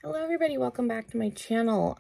Hello everybody, welcome back to my channel.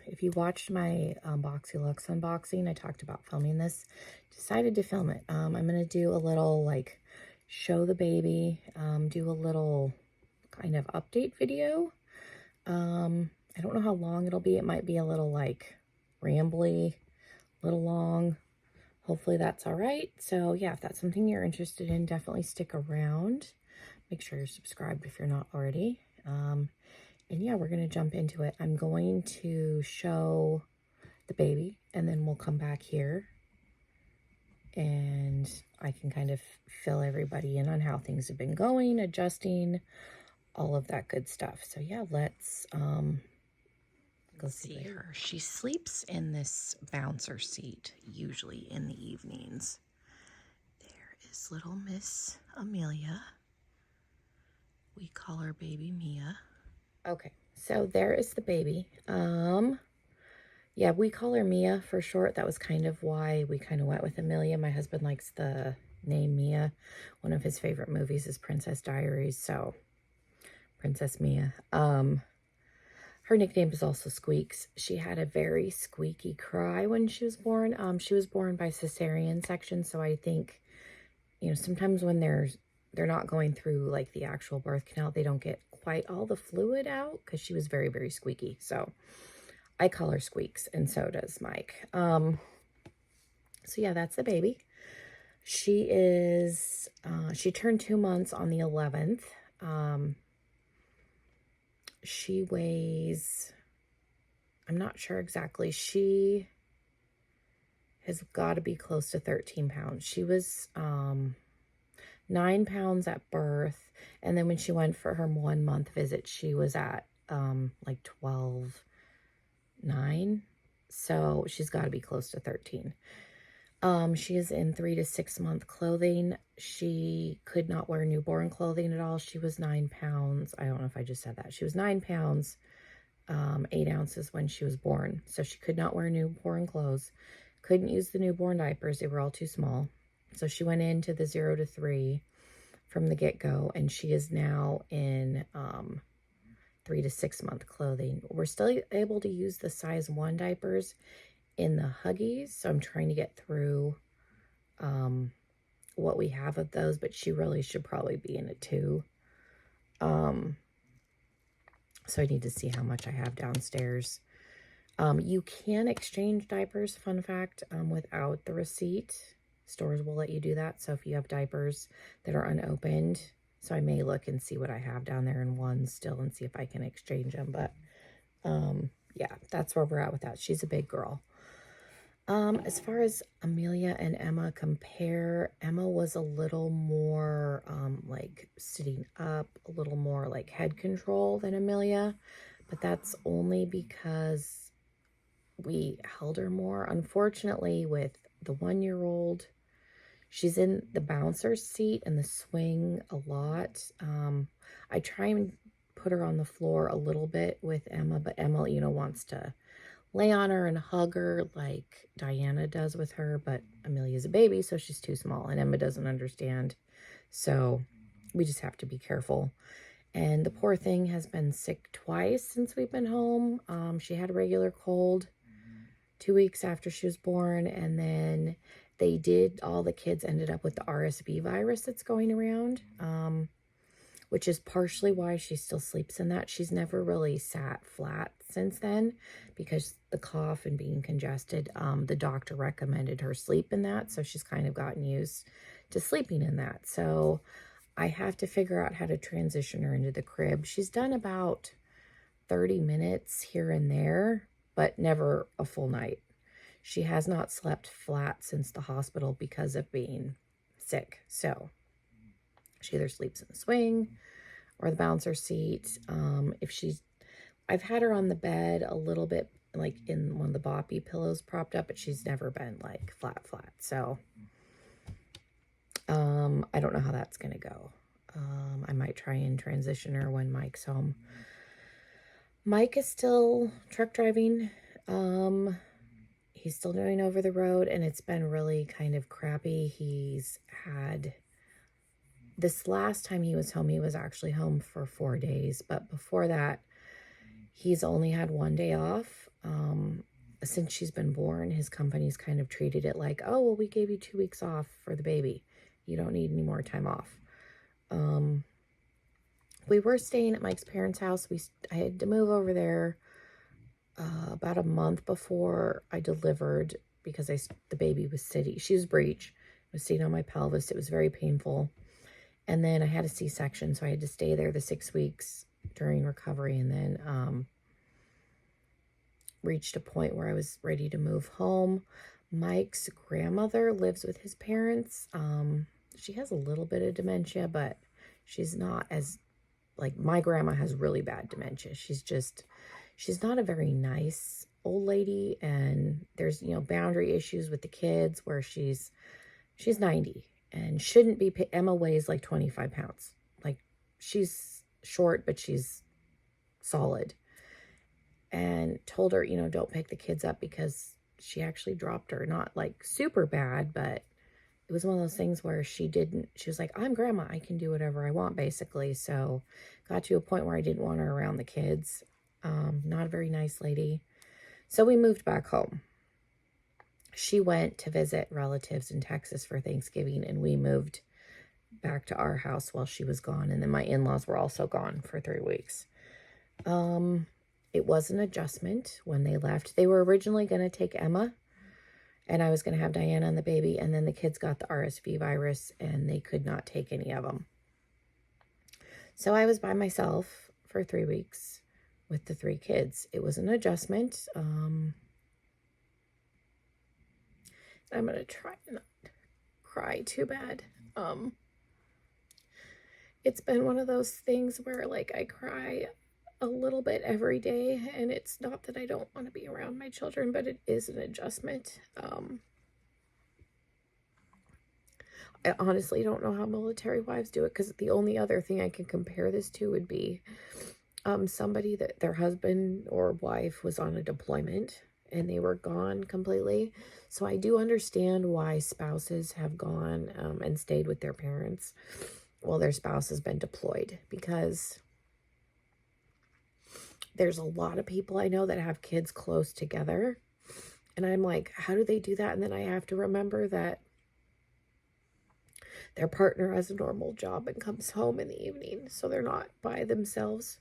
If you watched my Boxy Lux unboxing, I talked about filming this. Decided to film it. I'm going to do a little like show the baby, do a little kind of update video. I don't know how long it'll be. It might be a little like rambly, a little long. Hopefully that's all right. So yeah, if that's something you're interested in, definitely stick around. Make sure you're subscribed if you're not already. And yeah, we're going to jump into it. I'm going to show the baby and then we'll come back here and I can kind of fill everybody in on how things have been going, adjusting, all of that good stuff. So yeah, let's go see her. She sleeps in this bouncer seat, usually in the evenings. There is little Miss Amelia. We call her baby Mia. Okay, so there is the baby. Yeah, we call her Mia for short. That was kind of why we kind of went with Amelia. My husband likes the name Mia. One of his favorite movies is Princess Diaries, so Princess Mia. Her nickname is also Squeaks. She had a very squeaky cry when she was born. She was born by cesarean section, so I think, you know, sometimes when they're not going through like the actual birth canal, they don't get quite all the fluid out because she was very, very squeaky. So I call her Squeaks, and so does Mike. So yeah, that's the baby. She is, she turned 2 months on the 11th. She weighs, I'm not sure exactly. She has got to be close to 13 pounds. She was 9 pounds at birth, and then when she went for her 1 month visit, she was at like 12.9, so she's got to be close to 13. She is in 3 to 6 month clothing. She could not wear newborn clothing at all. She was 9 pounds. I don't know if I just said that. She was 9 pounds, 8 ounces when she was born, so she could not wear newborn clothes. Couldn't use the newborn diapers. They were all too small. So she went into the 0 to 3 from the get-go, and she is now in 3 to 6 month clothing. We're still able to use the size 1 diapers in the Huggies, so I'm trying to get through what we have of those, but she really should probably be in a 2. So I need to see how much I have downstairs. You can exchange diapers, fun fact, without the receipt. Stores will let you do that. So if you have diapers that are unopened, so I may look and see what I have down there in one still and see if I can exchange them. But yeah, that's where we're at with that. She's a big girl. As far as Amelia and Emma compare, Emma was a little more like sitting up, a little more like head control than Amelia, but that's only because we held her more. Unfortunately, with the 1-year-old, she's in the bouncer seat and the swing a lot. I try and put her on the floor a little bit with Emma, but Emma, you know, wants to lay on her and hug her like Diana does with her, but Amelia's a baby, so she's too small, and Emma doesn't understand. So we just have to be careful. And the poor thing has been sick twice since we've been home. She had a regular cold 2 weeks after she was born, and then all the kids ended up with the RSV virus that's going around, which is partially why she still sleeps in that. She's never really sat flat since then because the cough and being congested. The doctor recommended her sleep in that, so she's kind of gotten used to sleeping in that. So I have to figure out how to transition her into the crib. She's done about 30 minutes here and there, but never a full night. She has not slept flat since the hospital because of being sick. So she either sleeps in the swing or the bouncer seat. I've had her on the bed a little bit, like in one of the boppy pillows propped up, but she's never been like flat. So I don't know how that's going to go. I might try and transition her when Mike's home. Mike is still truck driving. He's still doing over the road, and it's been really kind of crappy. He's had, this last time he was home, he was actually home for 4 days, but before that, He's only had 1 day off. Since she's been born, his company's kind of treated it like, oh, well, we gave you 2 weeks off for the baby. You don't need any more time off. We were staying at Mike's parents' house. I had to move over there about a month before I delivered because the baby was sitting. She was breech. It was sitting on my pelvis. It was very painful. And then I had a C-section, so I had to stay there the 6 weeks during recovery, and then reached a point where I was ready to move home. Mike's grandmother lives with his parents. She has a little bit of dementia, but she's not as, like, my grandma has really bad dementia. She's not a very nice old lady, and there's, boundary issues with the kids where she's 90 and shouldn't be, Emma weighs like 25 pounds. Like, she's short, but she's solid. And told her, don't pick the kids up because she actually dropped her. Not like super bad, but it was one of those things where she was like, I'm grandma, I can do whatever I want, basically. So got to a point where I didn't want her around the kids. Not a very nice lady. So we moved back home. She went to visit relatives in Texas for Thanksgiving, and we moved back to our house while she was gone. And then my in-laws were also gone for 3 weeks. It was an adjustment when they left. They were originally going to take Emma, and I was going to have Diana and the baby, and then the kids got the RSV virus, and they could not take any of them. So I was by myself for 3 weeks with the 3 kids. It was an adjustment. I'm going to try not to cry too bad. It's been one of those things where, like, I cry a little bit every day, and it's not that I don't want to be around my children, but it is an adjustment. I honestly don't know how military wives do it, because the only other thing I can compare this to would be somebody that their husband or wife was on a deployment and they were gone completely. So I do understand why spouses have gone and stayed with their parents while their spouse has been deployed, because there's a lot of people I know that have kids close together. And I'm like, how do they do that? And then I have to remember that their partner has a normal job and comes home in the evening. So they're not by themselves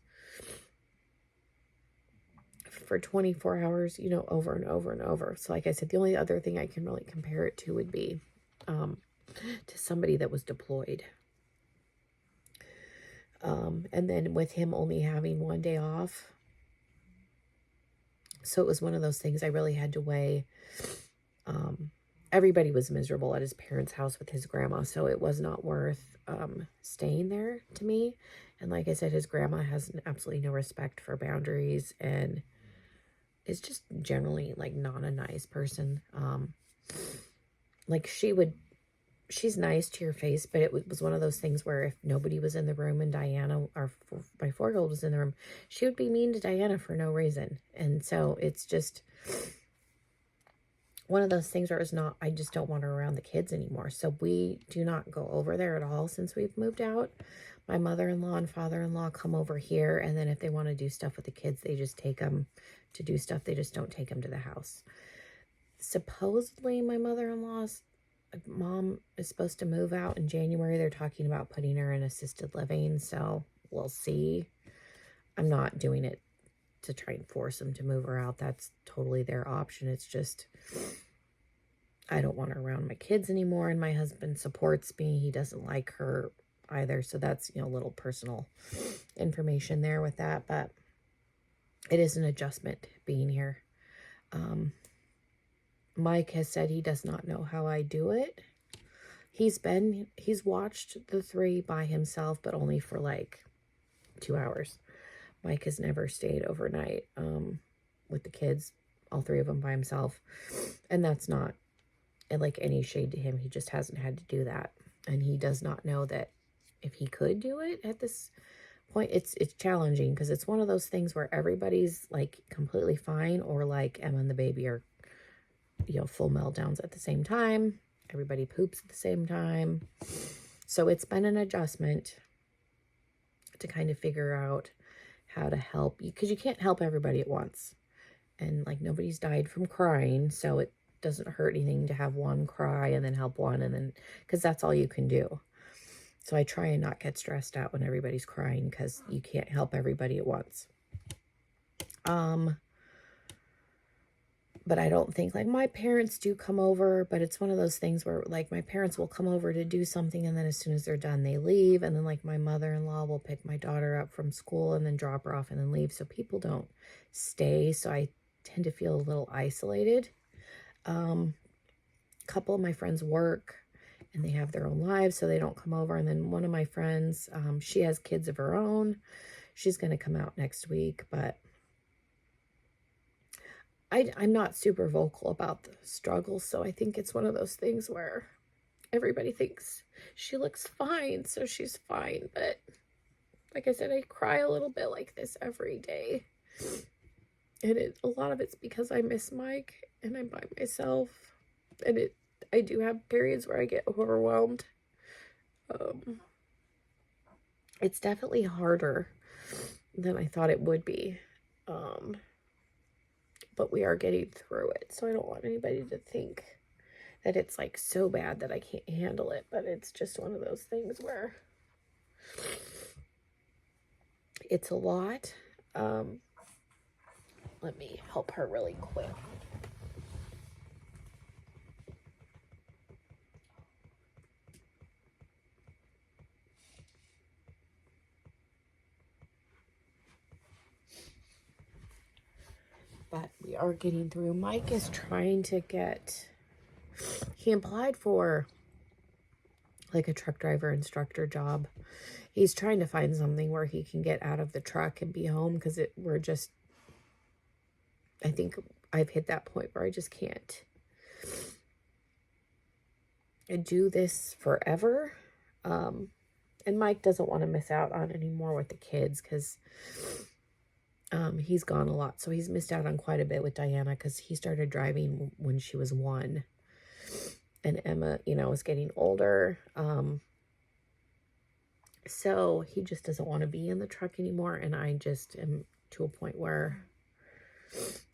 for 24 hours, over and over and over. So like I said, the only other thing I can really compare it to would be to somebody that was deployed. And then with him only having 1 day off, so it was one of those things I really had to weigh. Everybody was miserable at his parents' house with his grandma, so it was not worth staying there to me. And like I said, his grandma has absolutely no respect for boundaries and is just generally, like, not a nice person. Like, she's nice to your face, but it was one of those things where if nobody was in the room and Diana, or my 4-year-old, was in the room, she would be mean to Diana for no reason. And so it's just one of those things where I just don't want her around the kids anymore. So we do not go over there at all since we've moved out. My mother-in-law and father-in-law come over here, and then if they want to do stuff with the kids, they just take them to do stuff. They just don't take them to the house. Supposedly my mother-in-law's mom is supposed to move out in January. They're talking about putting her in assisted living, so we'll see. I'm not doing it to try and force them to move her out. That's totally their option. It's just, I don't want her around my kids anymore, and my husband supports me. He doesn't like her either, so that's, a little personal information there with that, but it is an adjustment being here. Mike has said he does not know how I do it. He's watched the 3 by himself, but only for like 2 hours. Mike has never stayed overnight with the kids, all 3 of them by himself. And that's not like any shade to him. He just hasn't had to do that. And he does not know that if he could do it at this point, it's challenging, because it's one of those things where everybody's like completely fine, or like Emma and the baby are, full meltdowns at the same time. Everybody poops at the same time. So it's been an adjustment to kind of figure out how to help you, because you can't help everybody at once. And like nobody's died from crying, so it doesn't hurt anything to have one cry and then help one, and then, because that's all you can do. So I try and not get stressed out when everybody's crying, because you can't help everybody at once. But I don't think, like, my parents do come over, but it's one of those things where, like, my parents will come over to do something, and then as soon as they're done, they leave. And then, like, my mother-in-law will pick my daughter up from school and then drop her off and then leave. So people don't stay. So I tend to feel a little isolated. A couple of my friends work and they have their own lives, so they don't come over. And then one of my friends, she has kids of her own. She's going to come out next week, but I'm not super vocal about the struggle, so I think it's one of those things where everybody thinks she looks fine, so she's fine. But like I said, I cry a little bit like this every day. And a lot of it's because I miss Mike and I'm by myself. And I do have periods where I get overwhelmed. It's definitely harder than I thought it would be. But we are getting through it. So I don't want anybody to think that it's like so bad that I can't handle it. But it's just one of those things where it's a lot. Let me help her really quick. But we are getting through. Mike is trying to he applied for like a truck driver instructor job. He's trying to find something where he can get out of the truck and be home, because I think I've hit that point where I just can't do this forever. And Mike doesn't want to miss out on any more with the kids, because he's gone a lot. So he's missed out on quite a bit with Diana, because he started driving when she was 1. And Emma, is getting older. So he just doesn't want to be in the truck anymore. And I just am to a point where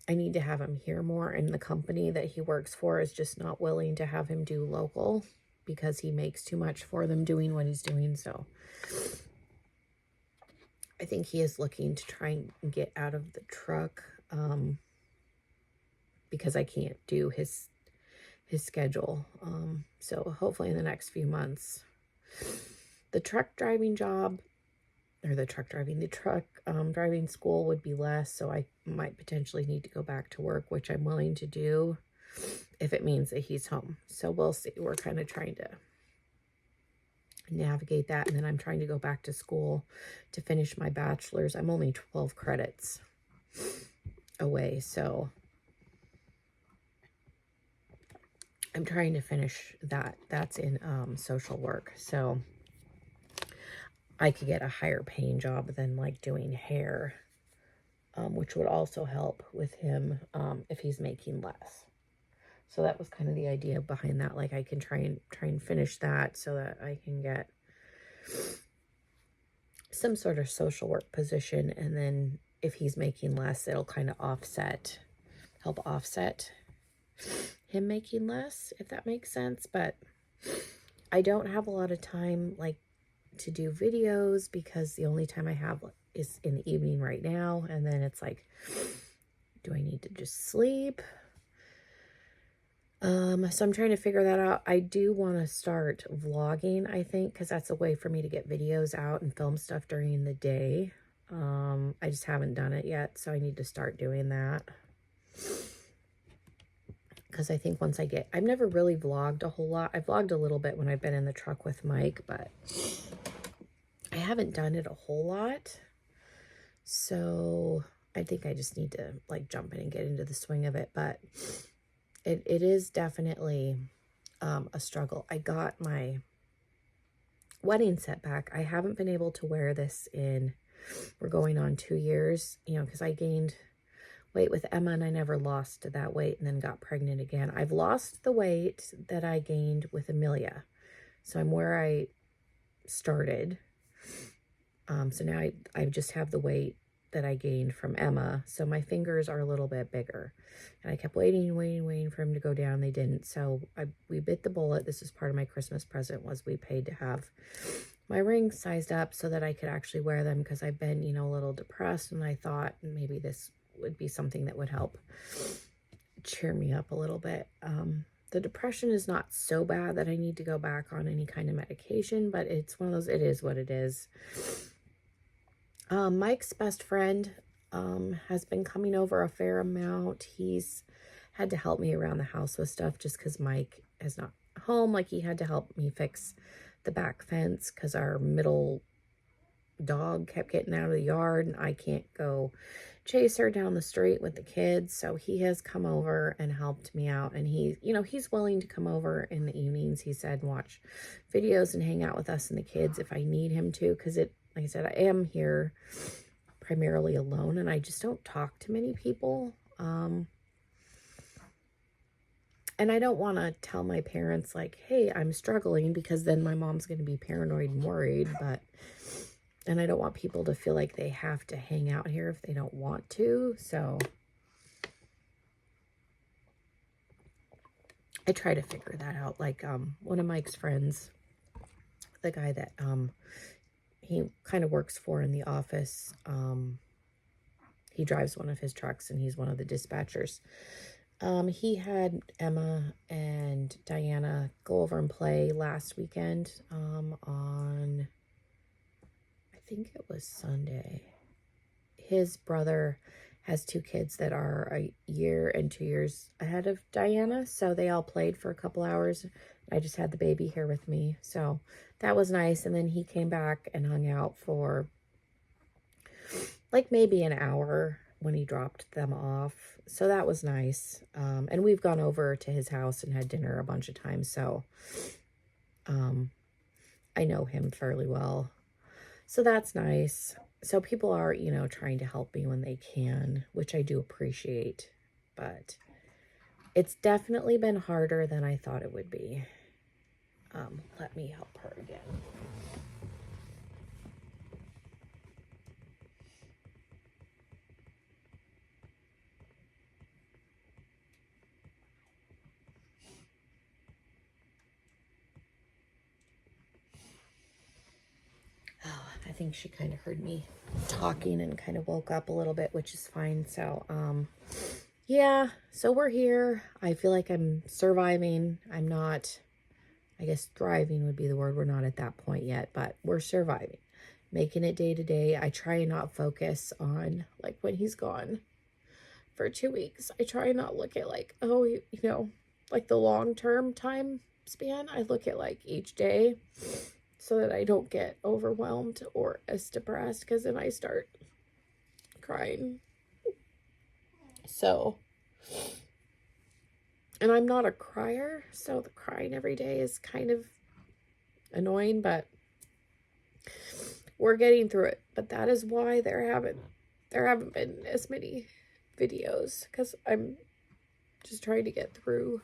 I need to have him here more. And the company that he works for is just not willing to have him do local, because he makes too much for them doing what he's doing. So I think he is looking to try and get out of the truck, because I can't do his schedule. So hopefully in the next few months, the truck driving driving school would be less. So I might potentially need to go back to work, which I'm willing to do if it means that he's home. So we'll see. We're kind of trying to navigate that. And then I'm trying to go back to school to finish my bachelor's. I'm only 12 credits away, so I'm trying to finish that. That's in social work, so I could get a higher paying job than like doing hair, which would also help with him if he's making less. So that was kind of the idea behind that. Like I can try and finish that so that I can get some sort of social work position, and then if he's making less, it'll kind of help offset him making less, if that makes sense. But I don't have a lot of time like to do videos, because the only time I have is in the evening right now, and then it's like, do I need to just sleep? So I'm trying to figure that out. I do want to start vlogging, I think, because that's a way for me to get videos out and film stuff during the day. I just haven't done it yet, so I need to start doing that. Because I think once I've never really vlogged a whole lot. I vlogged a little bit when I've been in the truck with Mike, but I haven't done it a whole lot. So I think I just need to like jump in and get into the swing of it. But it is definitely a struggle. I got my wedding set back. I haven't been able to wear this we're going on 2 years, because I gained weight with Emma and I never lost that weight, and then got pregnant again. I've lost the weight that I gained with Amelia. So I'm where I started. So now I just have the weight that I gained from Emma. So my fingers are a little bit bigger. And I kept waiting for him to go down. They didn't. So we bit the bullet. This was part of my Christmas present, was we paid to have my rings sized up so that I could actually wear them, because I've been, you know, a little depressed, and I thought maybe this would be something that would help cheer me up a little bit. The depression is not so bad that I need to go back on any kind of medication, but it's one of those, it is what it is. Mike's best friend has been coming over a fair amount. He's had to help me around the house with stuff just because Mike is not home. Like, he had to help me fix the back fence because our middle dog kept getting out of the yard, and I can't go chase her down the street with the kids. So he has come over and helped me out, and he, you know, he's willing to come over in the evenings, he said, and watch videos and hang out with us and the kids if I need him to, because it, like I said, I am here primarily alone, and I just don't talk to many people. And I don't want to tell my parents, like, hey, I'm struggling, because then my mom's going to be paranoid and worried. And I don't want people to feel like they have to hang out here if they don't want to. So I try to figure that out. Like, one of Mike's friends, the guy that he kind of works for in the office, he drives one of his trucks, and he's one of the dispatchers. He had Emma and Diana go over and play last weekend, on, I think it was Sunday. His brother has 2 kids that are a year and 2 years ahead of Diana, so they all played for a couple hours. I just had the baby here with me, so that was nice. And then he came back and hung out for like maybe an hour when he dropped them off. So that was nice. And we've gone over to his house and had dinner a bunch of times. So I know him fairly well. So that's nice. So people are, you know, trying to help me when they can, which I do appreciate. But it's definitely been harder than I thought it would be. Let me help her again. I think she kind of heard me talking and kind of woke up a little bit, which is fine. So, yeah, so we're here. I feel like I'm surviving. I'm not, I guess thriving would be the word. We're not at that point yet, but we're surviving, making it day to day. I try and not focus on, like, when he's gone for 2 weeks. I try and not look at, like, oh, you know, like the long-term time span. I look at, like, each day, so that I don't get overwhelmed or as depressed, because then I start crying. So, and I'm not a crier, so the crying every day is kind of annoying, but we're getting through it. But that is why there haven't been as many videos, because I'm just trying to get through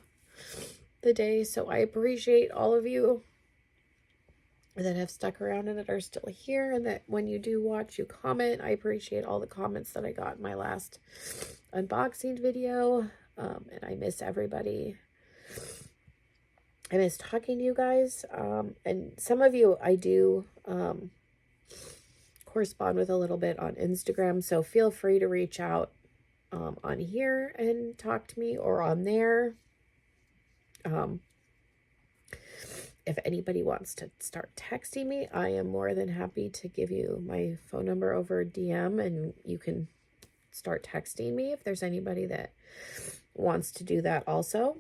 the day. So I appreciate all of you that have stuck around and that are still here, and that when you do watch, you comment. I appreciate all the comments that I got in my last unboxing video, and I miss everybody. I miss talking to you guys, and some of you I do correspond with a little bit on Instagram, so feel free to reach out on here and talk to me, or on there. If anybody wants to start texting me, I am more than happy to give you my phone number over DM, and you can start texting me if there's anybody that wants to do that also.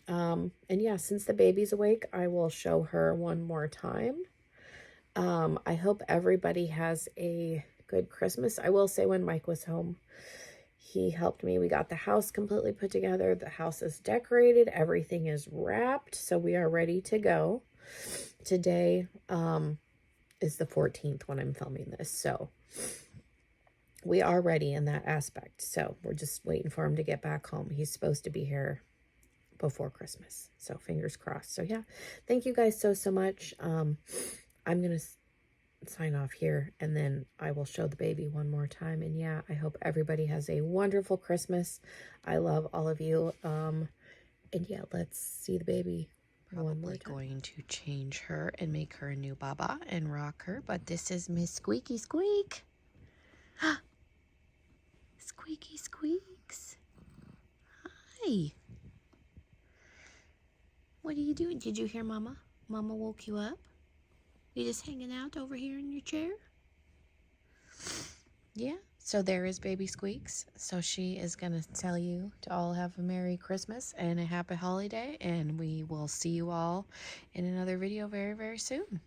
And yeah, since the baby's awake, I will show her one more time. I hope everybody has a good Christmas. I will say, when Mike was home, he helped me. We got the house completely put together. The house is decorated. Everything is wrapped. So we are ready to go. Today is the 14th when I'm filming this. So we are ready in that aspect. So we're just waiting for him to get back home. He's supposed to be here before Christmas. So fingers crossed. So yeah, thank you guys so much. I'm going to sign off here, and then I will show the baby one more time. And yeah, I hope everybody has a wonderful Christmas. I love all of you. And yeah, let's see the baby one more Probably time. going to change her and make her a new baba and rock her, but this is Miss Squeaky Squeak. Squeaky Squeaks. Hi. What are you doing? Did you hear Mama? Mama woke you up? You just hanging out over here in your chair? Yeah. So there is baby Squeaks. So she is going to tell you to all have a Merry Christmas and a Happy Holiday. And we will see you all in another video very, very soon.